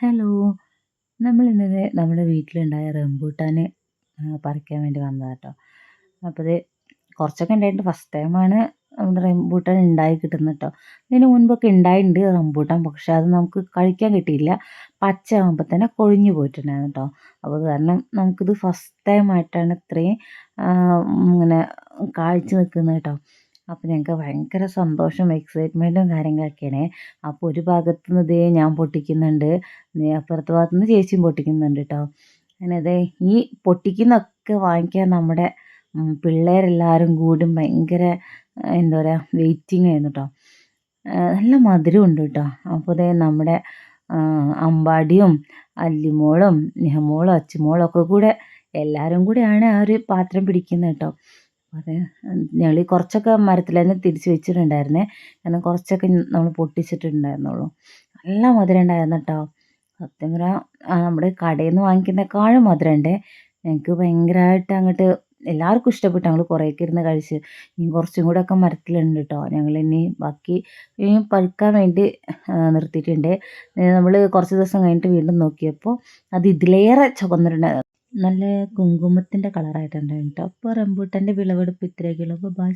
Hello. നമ്മളിന്നലെ നമ്മുടെ വീട്ടിലുണ്ടായ rambutan പറിക്കാൻ വേണ്ടി വന്നതാട്ടോ. അപ്പോൾ ഇത് കുറച്ചൊക്കെ ഉണ്ടായിട്ടുണ്ട്. ഫസ്റ്റ് ടൈമാണ് നമ്മുടെ റംബൂട്ടാൻ ഉണ്ടായി കിട്ടുന്നത് കേട്ടോ. ഇതിന് മുൻപൊക്കെ ഉണ്ടായിട്ടുണ്ട് റംബൂട്ടാൻ, പക്ഷെ അത് നമുക്ക് കഴിക്കാൻ കിട്ടിയില്ല. പച്ചയാകുമ്പോൾ തന്നെ കൊഴിഞ്ഞു പോയിട്ടുണ്ടായിരുന്നു കേട്ടോ. അപ്പോൾ അത് കാരണം നമുക്കിത് ഫസ്റ്റ് ടൈമായിട്ടാണ് ഇത്രയും ഇങ്ങനെ കായ്ച്ച് നിൽക്കുന്നത് കേട്ടോ. അപ്പോൾ ഞങ്ങൾക്ക് ഭയങ്കര സന്തോഷം, എക്സൈറ്റ്മെൻറ്റും കാര്യങ്ങളൊക്കെയാണ്. അപ്പോൾ ഒരു ഭാഗത്തു നിന്ന് ദേ ഞാൻ പൊട്ടിക്കുന്നുണ്ട്, അപ്പുറത്തെ ഭാഗത്തു നിന്ന് ചേച്ചിയും പൊട്ടിക്കുന്നുണ്ട് കേട്ടോ. അങ്ങനെ ദേ ഈ പൊട്ടിക്കുന്നതൊക്കെ വാങ്ങിക്കാൻ നമ്മുടെ പിള്ളേരെല്ലാവരും കൂടി ഭയങ്കര എന്താ പറയുക വെയിറ്റിംഗ് ആയിരുന്നു കേട്ടോ. നല്ല മധുരമുണ്ട് കേട്ടോ. അപ്പോൾ ദേ നമ്മുടെ അമ്പാടിയും അല്ലിമോളും നിഹമോളും അച്ചുമോളും ഒക്കെ കൂടെ എല്ലാവരും കൂടെയാണ് ആ ഒരു പാത്രം പിടിക്കുന്നത് കേട്ടോ. അതെ. ഞങ്ങൾ കുറച്ചൊക്കെ മരത്തിൽ തന്നെ തിരിച്ച് വെച്ചിട്ടുണ്ടായിരുന്നേ. കാരണം കുറച്ചൊക്കെ നമ്മൾ പൊട്ടിച്ചിട്ടുണ്ടായിരുന്നുള്ളൂ. നല്ല മധുരം ഉണ്ടായിരുന്നു കേട്ടോ. സത്യം പറഞ്ഞാൽ നമ്മുടെ കടയിൽ നിന്ന് വാങ്ങിക്കുന്നതിനേക്കാളും മധുരമുണ്ട്. ഞങ്ങൾക്ക് ഭയങ്കരമായിട്ട് അങ്ങോട്ട് എല്ലാവർക്കും ഇഷ്ടപ്പെട്ടു. ഞങ്ങൾ കുറേയൊക്കെ ഇരുന്ന് കഴിച്ച്. ഇനി കുറച്ചും കൂടെയൊക്കെ മരത്തിലുണ്ട് കേട്ടോ. ഞങ്ങളിനി ബാക്കി ഇനി പഴുക്കാൻ വേണ്ടി നിർത്തിയിട്ടുണ്ട്. നമ്മൾ കുറച്ച് ദിവസം കഴിഞ്ഞിട്ട് വീണ്ടും നോക്കിയപ്പോൾ അത് ഇതിലേറെ ചുവന്നിട്ടുണ്ടായിരുന്നു. നല്ല കുങ്കുമത്തിൻ്റെ കളറായിട്ടുണ്ടായിരുന്നു കേട്ടോ. അപ്പോൾ റംബൂട്ടാൻ്റെ വിളവെടുപ്പ് ഇത്രയൊക്കെയുള്ളൂ. അപ്പോൾ ബൈ.